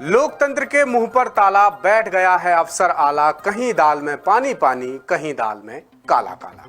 लोकतंत्र के मुंह पर ताला, बैठ गया है अफसर आला, कहीं दाल में पानी पानी, कहीं दाल में काला काला।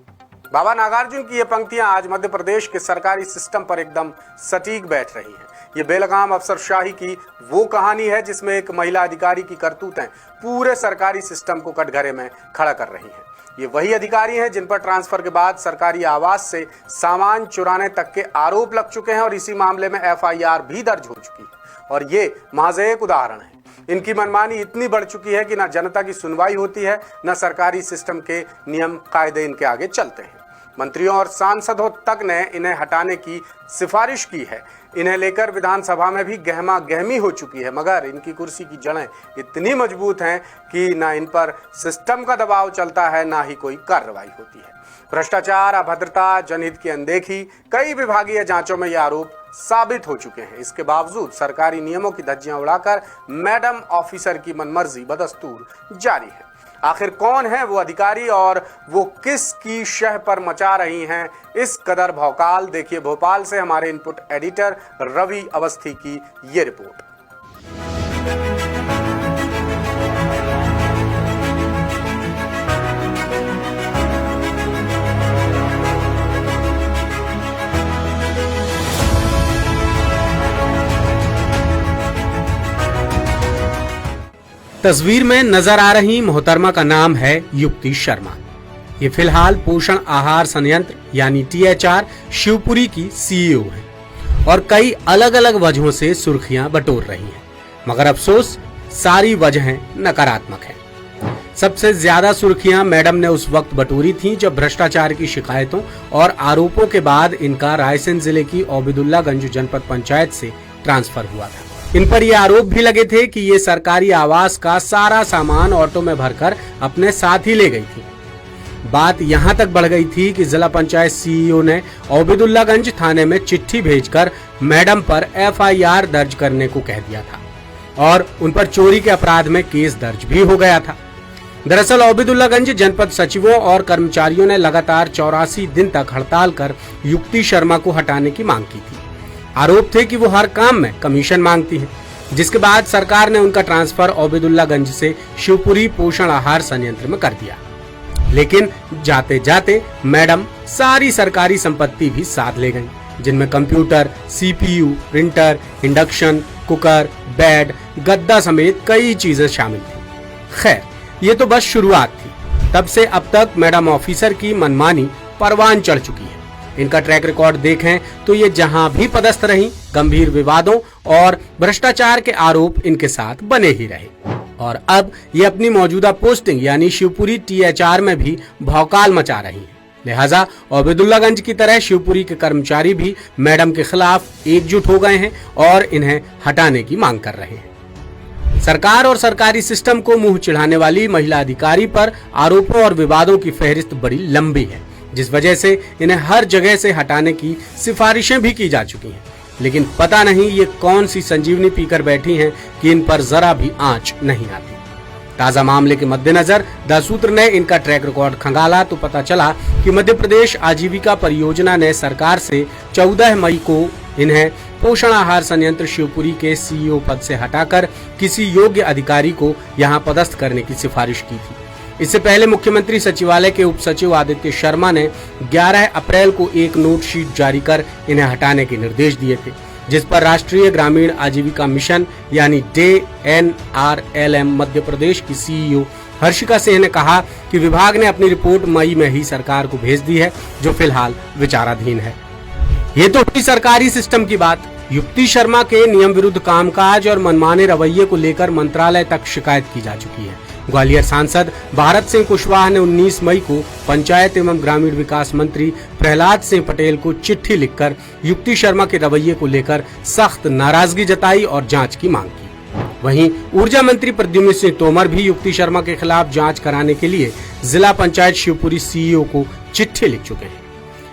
बाबा नागार्जुन की ये पंक्तियां आज मध्य प्रदेश के सरकारी सिस्टम पर एकदम सटीक बैठ रही हैं। ये बेलगाम अफसरशाही की वो कहानी है जिसमें एक महिला अधिकारी की करतूतें पूरे सरकारी सिस्टम को कटघरे में खड़ा कर रही हैं। ये वही अधिकारी हैं जिन पर ट्रांसफर के बाद सरकारी आवास से सामान चुराने तक के आरोप लग चुके हैं और इसी मामले में एफआईआर भी दर्ज हो चुकी है। और ये महज एक उदाहरण है। इनकी मनमानी इतनी बढ़ चुकी है कि ना जनता की सुनवाई होती है, न सरकारी सिस्टम के नियम कायदे इनके आगे चलते हैं। मंत्रियों और सांसदों तक ने इन्हें हटाने की सिफारिश की है। इन्हें लेकर विधानसभा में भी गहमा गहमी हो चुकी है, मगर इनकी कुर्सी की जड़ें इतनी मजबूत हैं कि ना इन पर सिस्टम का दबाव चलता है, ना ही कोई कार्रवाई होती है। भ्रष्टाचार, अभद्रता, जनहित की अनदेखी, कई विभागीय जांचों में ये आरोप साबित हो चुके हैं। इसके बावजूद सरकारी नियमों की धज्जियां उड़ाकर मैडम ऑफिसर की मनमर्जी बदस्तूर जारी है। आखिर कौन है वो अधिकारी और वो किस की शह पर मचा रही हैं इस कदर भौकाल? देखिए भोपाल से हमारे इनपुट एडिटर रवि अवस्थी की ये रिपोर्ट। तस्वीर में नजर आ रही मोहतरमा का नाम है युक्ति शर्मा। ये फिलहाल पोषण आहार संयंत्र यानी टीएचआर शिवपुरी की सीईओ हैं और कई अलग अलग वजहों से सुर्खियां बटोर रही हैं, मगर अफसोस सारी वजहें नकारात्मक हैं। सबसे ज्यादा सुर्खियां मैडम ने उस वक्त बटोरी थीं जब भ्रष्टाचार की शिकायतों और आरोपों के बाद इनका रायसेन जिले की ओबेदुल्लागंज जनपद पंचायत से ट्रांसफर हुआ था। इन पर ये आरोप भी लगे थे कि ये सरकारी आवास का सारा सामान ऑटो में भरकर अपने साथ ही ले गई थी। बात यहां तक बढ़ गई थी कि जिला पंचायत सीईओ ने ओबेदुल्लागंज थाने में चिट्ठी भेजकर मैडम पर एफआईआर दर्ज करने को कह दिया था और उन पर चोरी के अपराध में केस दर्ज भी हो गया था। दरअसल ओबेदुल्लागंज जनपद सचिवों और कर्मचारियों ने लगातार 84 दिन तक हड़ताल कर युक्ति शर्मा को हटाने की मांग की थी। आरोप थे कि वो हर काम में कमीशन मांगती है, जिसके बाद सरकार ने उनका ट्रांसफर ओबेदुल्लागंज से शिवपुरी पोषण आहार संयंत्र में कर दिया। लेकिन जाते जाते मैडम सारी सरकारी संपत्ति भी साथ ले गईं, जिनमें computer, CPU, printer, induction cooker, bed, गद्दा समेत कई चीजें शामिल थी। खैर, ये तो बस शुरुआत थी। तब से अब तक मैडम ऑफिसर की मनमानी परवान चढ़ चुकी है। इनका ट्रैक रिकॉर्ड देखें तो ये जहां भी पदस्थ रहीं, गंभीर विवादों और भ्रष्टाचार के आरोप इनके साथ बने ही रहे और अब ये अपनी मौजूदा पोस्टिंग यानी शिवपुरी टीएचआर में भी भौकाल मचा रही हैं। लिहाजा ओबेदुल्लागंज की तरह शिवपुरी के कर्मचारी भी मैडम के खिलाफ एकजुट हो गए हैं और इन्हें हटाने की मांग कर रहे हैं। सरकार और सरकारी सिस्टम को मुंह चिढ़ाने वाली महिला अधिकारी पर आरोपों और विवादों की फहरिस्त बड़ी लंबी है, जिस वजह से इन्हें हर जगह से हटाने की सिफारिशें भी की जा चुकी हैं। लेकिन पता नहीं ये कौन सी संजीवनी पीकर बैठी हैं कि इन पर जरा भी आंच नहीं आती। ताजा मामले के मद्देनजर द सूत्र ने इनका ट्रैक रिकॉर्ड खंगाला तो पता चला कि मध्य प्रदेश आजीविका परियोजना ने सरकार से 14 मई को इन्हें पोषण आहार संयंत्र शिवपुरी के सीईओ पद से हटाकर किसी योग्य अधिकारी को यहां पदस्थ करने की सिफारिश की थी। इससे पहले मुख्यमंत्री सचिवालय के उप सचिव आदित्य शर्मा ने 11 अप्रैल को एक नोट शीट जारी कर इन्हें हटाने के निर्देश दिए थे, जिस पर राष्ट्रीय ग्रामीण आजीविका मिशन यानी DNRLM मध्य प्रदेश की सीईओ हर्षिका सिंह ने कहा कि विभाग ने अपनी रिपोर्ट मई में ही सरकार को भेज दी है, जो फिलहाल विचाराधीन है। ये तो हुई सरकारी सिस्टम की बात। युक्ति शर्मा के नियम विरुद्ध कामकाज और मनमाने रवैये को लेकर मंत्रालय तक शिकायत की जा चुकी है। ग्वालियर सांसद भारत सिंह कुशवाहा ने 19 मई को पंचायत एवं ग्रामीण विकास मंत्री प्रहलाद सिंह पटेल को चिट्ठी लिखकर युक्ति शर्मा के रवैये को लेकर सख्त नाराजगी जताई और जांच की मांग की। वहीं ऊर्जा मंत्री प्रद्युम्न सिंह तोमर भी युक्ति शर्मा के खिलाफ जांच कराने के लिए जिला पंचायत शिवपुरी सीईओ को चिट्ठी लिख चुके हैं।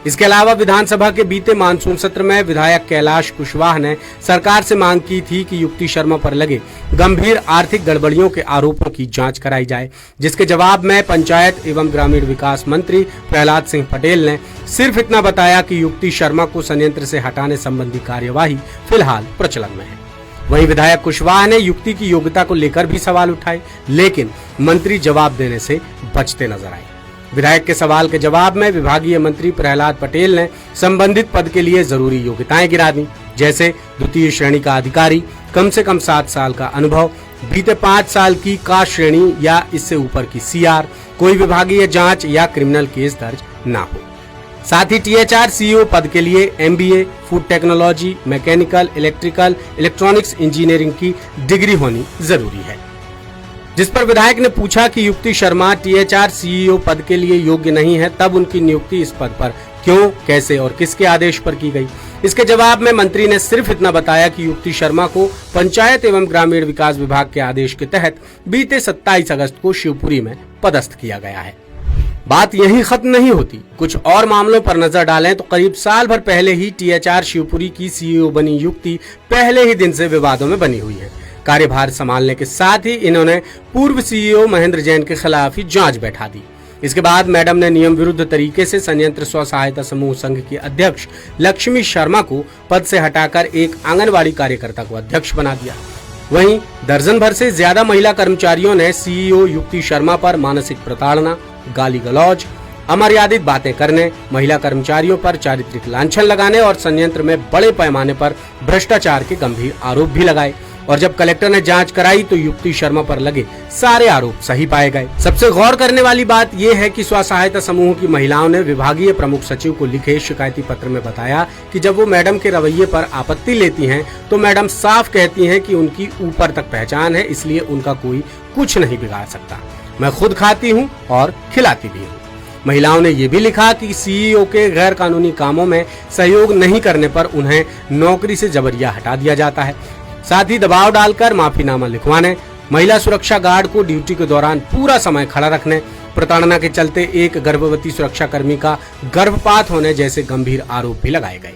इसके अलावा विधानसभा के बीते मानसून सत्र में विधायक कैलाश कुशवाहा ने सरकार से मांग की थी कि युक्ति शर्मा पर लगे गंभीर आर्थिक गड़बड़ियों के आरोपों की जांच कराई जाए, जिसके जवाब में पंचायत एवं ग्रामीण विकास मंत्री प्रहलाद सिंह पटेल ने सिर्फ इतना बताया कि युक्ति शर्मा को संयंत्र से हटाने संबंधी कार्यवाही फिलहाल प्रचलन में है। वहीं विधायक कुशवाहा ने युक्ति की योग्यता को लेकर भी सवाल उठाए, लेकिन मंत्री जवाब देने से बचते नजर आए। विधायक के सवाल के जवाब में विभागीय मंत्री प्रहलाद पटेल ने संबंधित पद के लिए जरूरी योग्यताएं गिरा दी, जैसे द्वितीय श्रेणी का अधिकारी, कम से कम 7 साल का अनुभव, बीते 5 साल की का श्रेणी या इससे ऊपर की CR, कोई विभागीय जांच या क्रिमिनल केस दर्ज न हो। साथ ही THR CEO पद के लिए MBA, food technology, mechanical, electrical, electronics engineering की डिग्री होनी जरूरी है। जिस पर विधायक ने पूछा कि युक्ति शर्मा THR CEO पद के लिए योग्य नहीं है, तब उनकी नियुक्ति इस पद पर क्यों, कैसे और किसके आदेश पर की गई। इसके जवाब में मंत्री ने सिर्फ इतना बताया कि युक्ति शर्मा को पंचायत एवं ग्रामीण विकास विभाग के आदेश के तहत बीते 27 अगस्त को शिवपुरी में पदस्थ किया गया है। बात यहीं खत्म नहीं होती। कुछ और मामलों पर नजर डालें तो करीब साल भर पहले ही THR शिवपुरी की CEO बनी युक्ति पहले ही दिन से विवादों में बनी हुई है। कार्यभार संभालने के साथ ही इन्होंने पूर्व CEO महेंद्र जैन के खिलाफ ही जांच बैठा दी। इसके बाद मैडम ने नियम विरुद्ध तरीके से संयंत्र स्व सहायता समूह संघ की अध्यक्ष लक्ष्मी शर्मा को पद से हटाकर एक आंगनबाड़ी कार्यकर्ता को अध्यक्ष बना दिया। वहीं दर्जन भर से ज्यादा महिला कर्मचारियों ने CEO युक्ति शर्मा पर मानसिक प्रताड़ना, गाली गलौज, अमर्यादित बातें करने, महिला कर्मचारियों पर चारित्रिक लांछन लगाने और संयंत्र में बड़े पैमाने पर भ्रष्टाचार के गंभीर आरोप भी लगाए। और जब कलेक्टर ने जांच कराई तो युक्ति शर्मा पर लगे सारे आरोप सही पाए गए। सबसे गौर करने वाली बात यह है कि स्व सहायता समूह की महिलाओं ने विभागीय प्रमुख सचिव को लिखे शिकायती पत्र में बताया कि जब वो मैडम के रवैये पर आपत्ति लेती हैं तो मैडम साफ कहती हैं कि उनकी ऊपर तक पहचान है, इसलिए उनका कोई कुछ नहीं बिगाड़ सकता। मैं खुद खाती हूँ और खिलाती भी हूँ। महिलाओं ने ये भी लिखा कि CEO के गैर कानूनी कामों में सहयोग नहीं करने पर उन्हें नौकरी से जबरिया हटा दिया जाता है। साथ ही दबाव डालकर माफीनामा लिखवाने, महिला सुरक्षा गार्ड को ड्यूटी के दौरान पूरा समय खड़ा रखने, प्रताड़ना के चलते एक गर्भवती सुरक्षा कर्मी का गर्भपात होने जैसे गंभीर आरोप भी लगाए गए।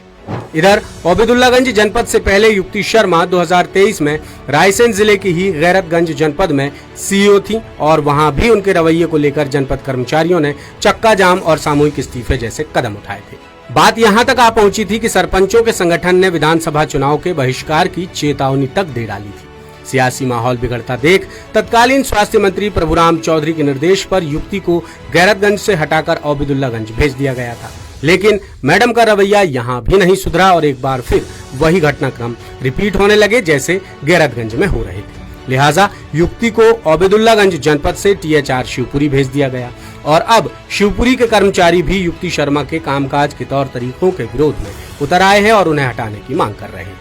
इधर ओबेदुल्लागंज जनपद से पहले युक्ति शर्मा 2023 में रायसेन जिले की ही गैरतगंज जनपद में CEO थी और वहां भी उनके रवैये को लेकर जनपद कर्मचारियों ने चक्का जाम और सामूहिक इस्तीफे जैसे कदम उठाए थे। बात यहां तक आ पहुंची थी कि सरपंचों के संगठन ने विधानसभा चुनाव के बहिष्कार की चेतावनी तक दे डाली थी। सियासी माहौल बिगड़ता देख तत्कालीन स्वास्थ्य मंत्री प्रभुराम चौधरी के निर्देश पर युक्ति को गैरतगंज से हटाकर ओबेदुल्लागंज भेज दिया गया था। लेकिन मैडम का रवैया यहाँ भी नहीं सुधरा और एक बार फिर वही घटनाक्रम रिपीट होने लगे जैसे गैरतगंज में हो रहे थे। लिहाजा युक्ति को ओबेदुल्लागंज जनपद से THR शिवपुरी भेज दिया गया और अब शिवपुरी के कर्मचारी भी युक्ति शर्मा के कामकाज के तौर तरीकों के विरोध में उतर आए हैं और उन्हें हटाने की मांग कर रहे हैं।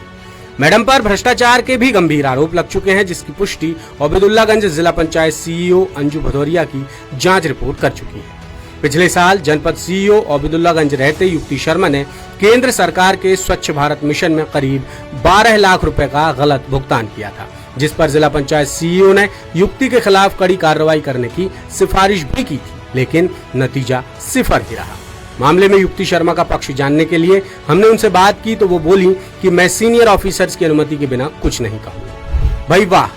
मैडम पर भ्रष्टाचार के भी गंभीर आरोप लग चुके हैं, जिसकी पुष्टि ओबेदुल्लागंज जिला पंचायत CEO अंजू भदौरिया की जांच रिपोर्ट कर चुकी है। पिछले साल जनपद CEO ओबेदुल्लागंज रहते युक्ति शर्मा ने केंद्र सरकार के स्वच्छ भारत मिशन में करीब 12 लाख रुपए का गलत भुगतान किया था, जिस पर जिला पंचायत CEO ने युक्ति के खिलाफ कड़ी कार्रवाई करने की सिफारिश भी की थी, लेकिन नतीजा सिफर ही रहा। मामले में युक्ति शर्मा का पक्ष जानने के लिए हमने उनसे बात की तो वो बोली कि मैं सीनियर ऑफिसर्स की अनुमति के बिना कुछ नहीं कहूँगी। भाई वाह,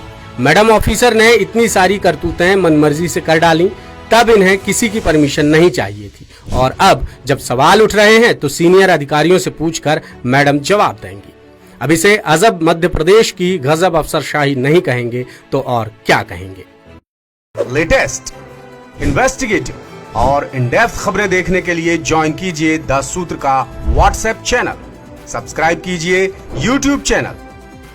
मैडम ऑफिसर ने इतनी सारी करतूतें मनमर्जी से कर डाली, तब इन्हें किसी की परमिशन नहीं चाहिए थी और अब जब सवाल उठ रहे हैं तो सीनियर अधिकारियों से पूछकर मैडम जवाब देंगी। अब इसे अजब मध्य प्रदेश की गजब अफसरशाही नहीं कहेंगे तो और क्या कहेंगे। लेटेस्ट, इन्वेस्टिगेटिव और इन डेप्थ खबरें देखने के लिए ज्वाइन कीजिए द सूत्र का व्हाट्सएप चैनल, सब्सक्राइब कीजिए YouTube चैनल,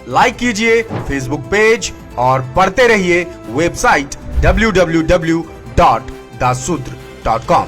लाइक कीजिए Facebook पेज और पढ़ते रहिए वेबसाइट www.dasudr.com।